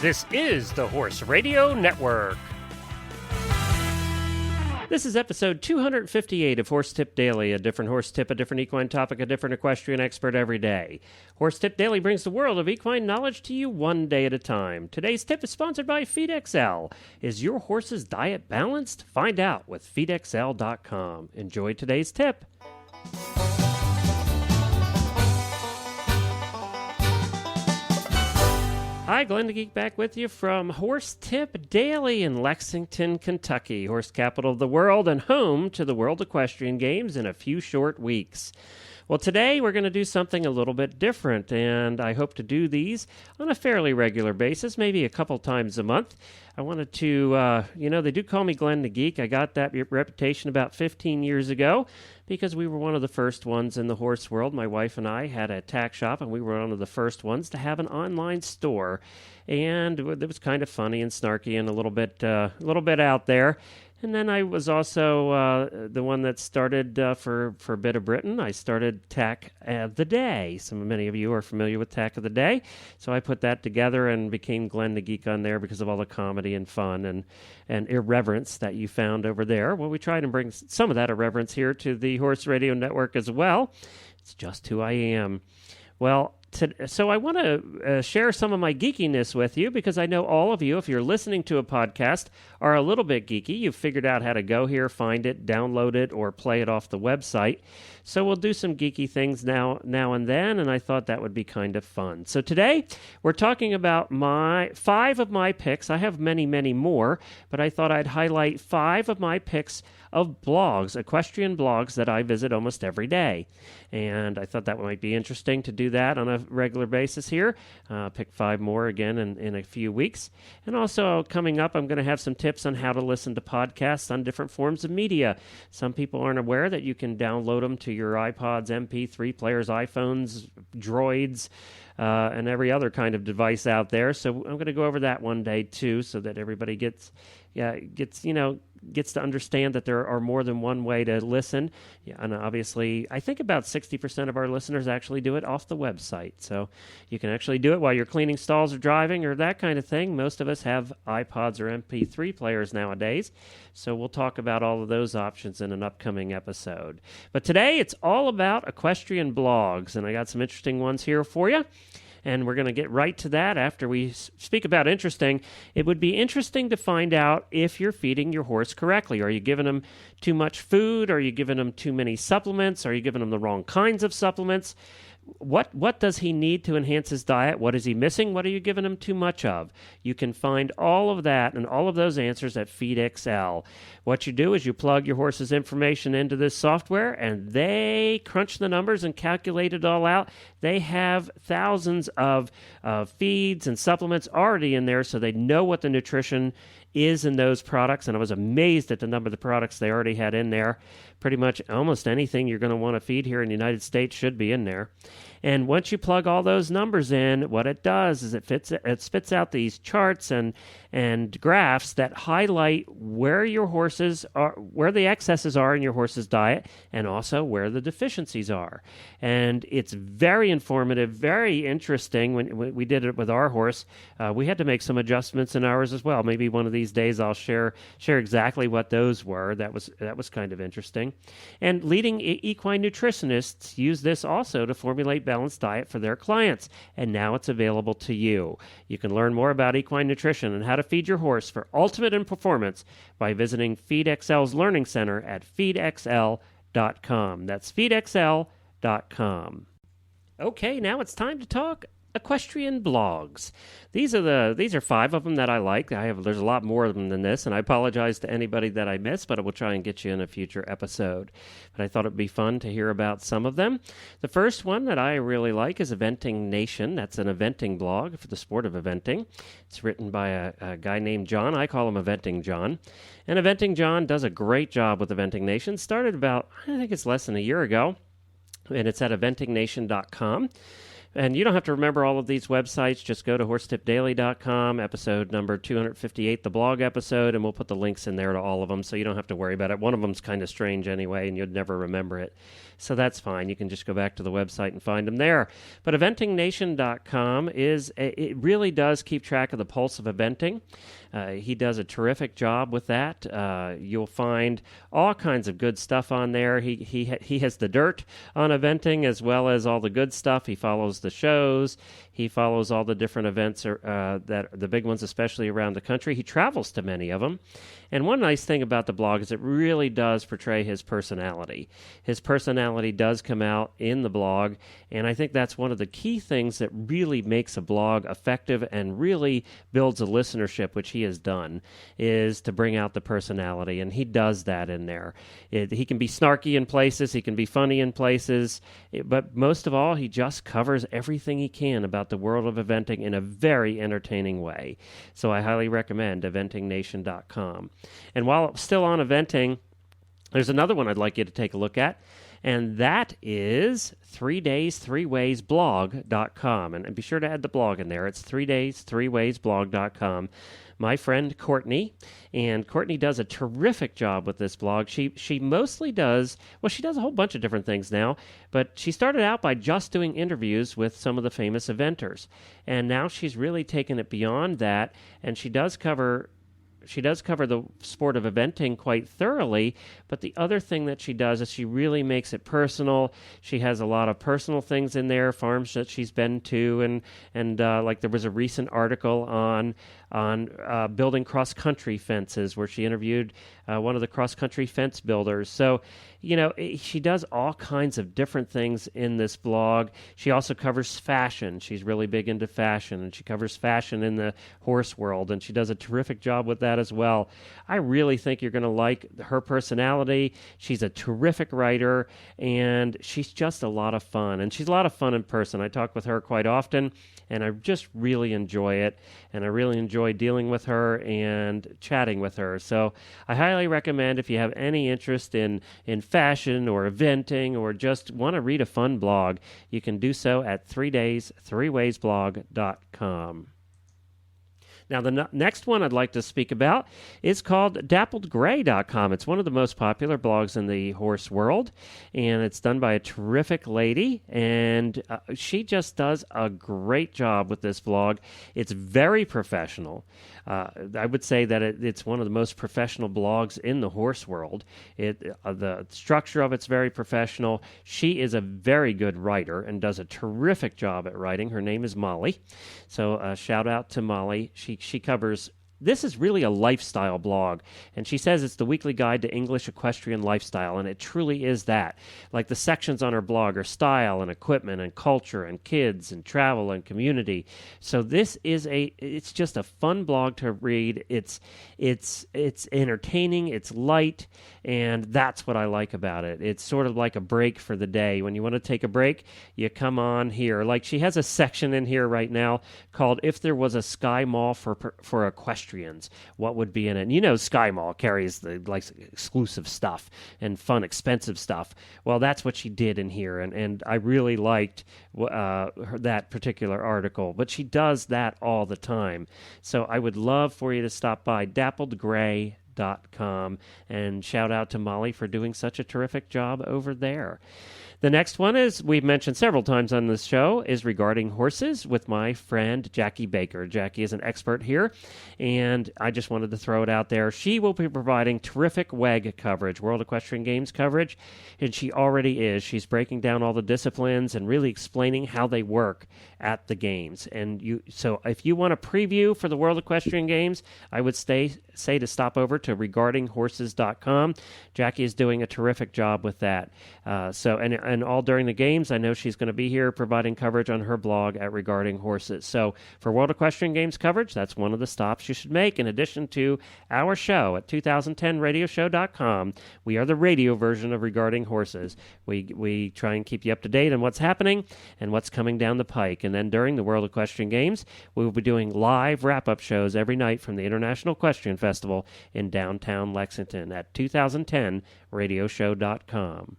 This is the Horse Radio Network. This is episode 258 of Horse Tip Daily, a different horse tip, a different equine topic, a different equestrian expert every day. Horse Tip Daily brings the world of equine knowledge to you one day at a time. Today's tip is sponsored by FeedXL. Is your horse's diet balanced? Find out with feedxl.com. Enjoy today's tip. Hi, Glenn the Geek back with you from Horse Tip Daily in Lexington, Kentucky, horse capital of the world and home to the World Equestrian Games in a few short weeks. Well, today we're going to do something a little bit different, and I hope to do these on a fairly regular basis, maybe a couple times a month. I wanted to, they do call me Glenn the Geek. I got that reputation about 15 years ago because we were one of the first ones in the horse world. My wife and I had a tack shop, and we were one of the first ones to have an online store. And it was kind of funny and snarky and a little bit out there. And then I was also the one that started for a bit of Britain. I started Tack of the Day. Many of you are familiar with Tack of the Day. So I put that together and became Glenn the Geek on there because of all the comedy and fun and irreverence that you found over there. Well, we tried to bring some of that irreverence here to the Horse Radio Network as well. It's just who I am. Well, so I want to share some of my geekiness with you because I know all of you, if you're listening to a podcast, are a little bit geeky. You've figured out how to go here, find it, download it, or play it off the website. So we'll do some geeky things now and then, and I thought that would be kind of fun. So today, we're talking about my 5 of my picks. I have many, many more, but I thought I'd highlight 5 of my picks of blogs, equestrian blogs that I visit almost every day. And I thought that might be interesting to do that on a regular basis here. Pick 5 more again in a few weeks. And also coming up, I'm going to have some tips on how to listen to podcasts on different forms of media. Some people aren't aware that you can download them to your iPods, MP3 players, iPhones, Droids, and every other kind of device out there. So I'm going to go over that one day too, so that everybody gets to understand that there are more than one way to listen. Yeah, and obviously, I think about 60% of our listeners actually do it off the website. So you can actually do it while you're cleaning stalls or driving or that kind of thing. Most of us have iPods or MP3 players nowadays. So we'll talk about all of those options in an upcoming episode. But today, it's all about equestrian blogs, and I got some interesting ones here for you. And we're going to get right to that after we speak about interesting. It would be interesting to find out if you're feeding your horse correctly. Are you giving them too much food? Are you giving them too many supplements? Are you giving them the wrong kinds of supplements? What does he need to enhance his diet? What is he missing? What are you giving him too much of? You can find all of that and all of those answers at FeedXL. What you do is you plug your horse's information into this software, and they crunch the numbers and calculate it all out. They have thousands of feeds and supplements already in there, so they know what the nutrition is in those products, and I was amazed at the number of the products they already had in there. Pretty much almost anything you're going to want to feed here in the United States should be in there. And once you plug all those numbers in, what it does is it spits out these charts and graphs that highlight where your horses are, where the excesses are in your horse's diet, and also where the deficiencies are. And it's very informative, very interesting. When we did it with our horse, we had to make some adjustments in ours as well. Maybe one of these days I'll share exactly what those were. That was kind of interesting. And leading equine nutritionists use this also to formulate balanced diet for their clients, and now it's available to you. You can learn more about equine nutrition and how to feed your horse for ultimate in performance by visiting FeedXL's Learning Center at feedxl.com. That's feedxl.com. Okay, now it's time to talk equestrian blogs. These are 5 of them that I like. There's a lot more of them than this, and I apologize to anybody that I missed, but I will try and get you in a future episode. But I thought it'd be fun to hear about some of them. The first one that I really like is Eventing Nation. That's an eventing blog for the sport of eventing. It's written by a guy named John. I call him Eventing John. And Eventing John does a great job with Eventing Nation. Started about, I think it's less than a year ago, and it's at eventingnation.com. And you don't have to remember all of these websites. Just go to horsetipdaily.com, episode number 258, the blog episode, and we'll put the links in there to all of them so you don't have to worry about it. One of them's kind of strange anyway, and you'd never remember it. So that's fine. You can just go back to the website and find them there. But eventingnation.com it really does keep track of the pulse of eventing. He does a terrific job with that. You'll find all kinds of good stuff on there. He has the dirt on eventing as well as all the good stuff. He follows the shows. He follows all the different events that the big ones, especially around the country. He travels to many of them. And one nice thing about the blog is it really does portray his personality. His personality does come out in the blog, and I think that's one of the key things that really makes a blog effective and really builds a listenership, which he has done, is to bring out the personality, and he does that in there. He can be snarky in places, he can be funny in places, but most of all, he just covers everything he can about the world of eventing in a very entertaining way. So I highly recommend eventingnation.com. And while still on eventing, there's another one I'd like you to take a look at, and that is 3days3waysblog.com. And be sure to add the blog in there. It's 3days3waysblog.com. My friend Courtney, and Courtney does a terrific job with this blog. She mostly does, well, she does a whole bunch of different things now, but she started out by just doing interviews with some of the famous eventers. And now she's really taken it beyond that, and she does cover the sport of eventing quite thoroughly, but the other thing that she does is she really makes it personal. She has a lot of personal things in there, farms that she's been to, and like there was a recent article on building cross-country fences where she interviewed one of the cross-country fence builders. So, she does all kinds of different things in this blog. She also covers fashion. She's really big into fashion, and she covers fashion in the horse world, and she does a terrific job with that as well. I really think you're going to like her personality. She's a terrific writer, and she's just a lot of fun. And she's a lot of fun in person. I talk with her quite often, and I just really enjoy it, and I really enjoy dealing with her and chatting with her. So I highly recommend, if you have any interest in fashion or eventing or just want to read a fun blog, you can do so at 3days3waysblog.com. Now, the next one I'd like to speak about is called dappledgray.com. It's one of the most popular blogs in the horse world, and it's done by a terrific lady, and she just does a great job with this blog. It's very professional. I would say that it's one of the most professional blogs in the horse world. The structure of it's very professional. She is a very good writer and does a terrific job at writing. Her name is Molly. So shout out to Molly. She covers... This is really a lifestyle blog, and she says it's the weekly guide to English equestrian lifestyle, and it truly is that. Like the sections on her blog are style and equipment and culture and kids and travel and community. So this is it's just a fun blog to read. It's entertaining, it's light, and that's what I like about it. It's sort of like a break for the day. When you want to take a break, you come on here. Like she has a section in here right now called "If There Was a Sky Mall for Equestrians, what would be in it?" And Sky Mall carries the exclusive stuff and fun, expensive stuff. Well, that's what she did in here, and I really liked that particular article. But she does that all the time. So I would love for you to stop by dappledgray.com and shout out to Molly for doing such a terrific job over there. The next one, is we've mentioned several times on this show, is regarding horses with my friend Jackie Baker. Jackie is an expert here, and I just wanted to throw it out there. She will be providing terrific WEG coverage, World Equestrian Games coverage, and she already is. She's breaking down all the disciplines and really explaining how they work at the games. So if you want a preview for the World Equestrian Games, I would say to stop over to regardinghorses.com. Jackie is doing a terrific job with that. And all during the games, I know she's going to be here providing coverage on her blog at Regarding Horses. So for World Equestrian Games coverage, that's one of the stops you should make, in addition to our show at 2010radioshow.com. We are the radio version of Regarding Horses. We try and keep you up to date on what's happening and what's coming down the pike. And then during the World Equestrian Games, we will be doing live wrap-up shows every night from the International Equestrian Festival in downtown Lexington at 2010radioshow.com.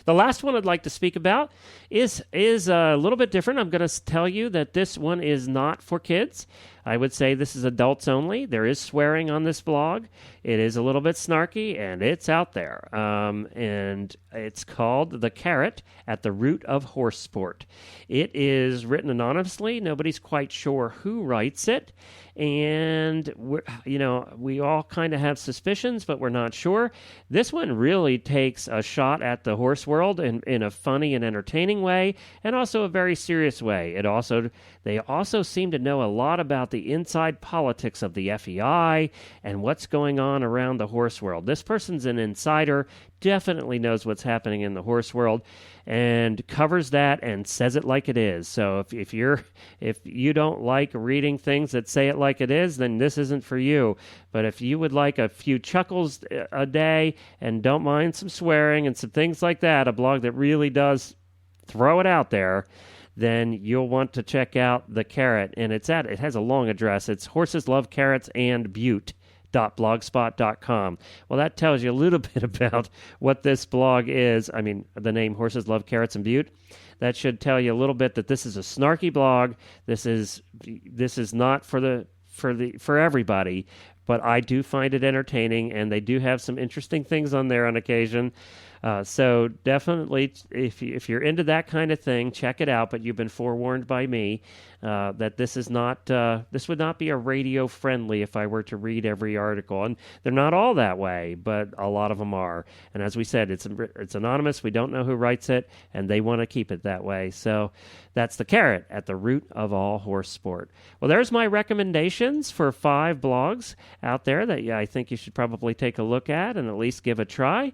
The last one I'd like to speak about is a little bit different. I'm going to tell you that this one is not for kids. I would say this is adults only. There is swearing on this blog. It is a little bit snarky, and it's out there. And it's called The Carrot at the Root of Horse Sport. It is written anonymously. Nobody's quite sure who writes it. And, we all kind of have suspicions, but we're not sure. This one really takes a shot at the horse world in a funny and entertaining way, and also a very serious way. They also seem to know a lot about the inside politics of the FEI and what's going on around the horse world. This person's an insider, definitely knows what's happening in the horse world, and covers that and says it like it is. So if you don't like reading things that say it like it is, then this isn't for you. But if you would like a few chuckles a day and don't mind some swearing and some things like that, a blog that really does throw it out there, then you'll want to check out The Carrot. And it has a long address. It's Horses Love Carrots and Butte.blogspot.com. Well, that tells you a little bit about what this blog is. I mean, the name Horses Love Carrots and Butte. That should tell you a little bit that this is a snarky blog. This is not for everybody, but I do find it entertaining, and they do have some interesting things on there on occasion. So definitely, if you're into that kind of thing, check it out. But you've been forewarned by me that this would not be a radio friendly if I were to read every article, and they're not all that way, but a lot of them are. And as we said, it's anonymous. We don't know who writes it, and they want to keep it that way. So that's The Carrot at the Root of All Horse Sport. Well, there's my recommendations for 5 blogs out there that I think you should probably take a look at and at least give a try.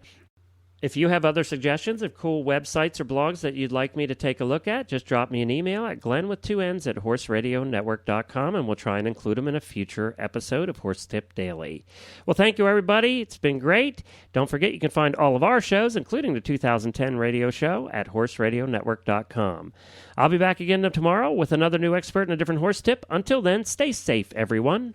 If you have other suggestions of cool websites or blogs that you'd like me to take a look at, just drop me an email at glenn@horseradionetwork.com, and we'll try and include them in a future episode of Horse Tip Daily. Well, thank you, everybody. It's been great. Don't forget you can find all of our shows, including the 2010 radio show, at horseradionetwork.com. I'll be back again tomorrow with another new expert and a different horse tip. Until then, stay safe, everyone.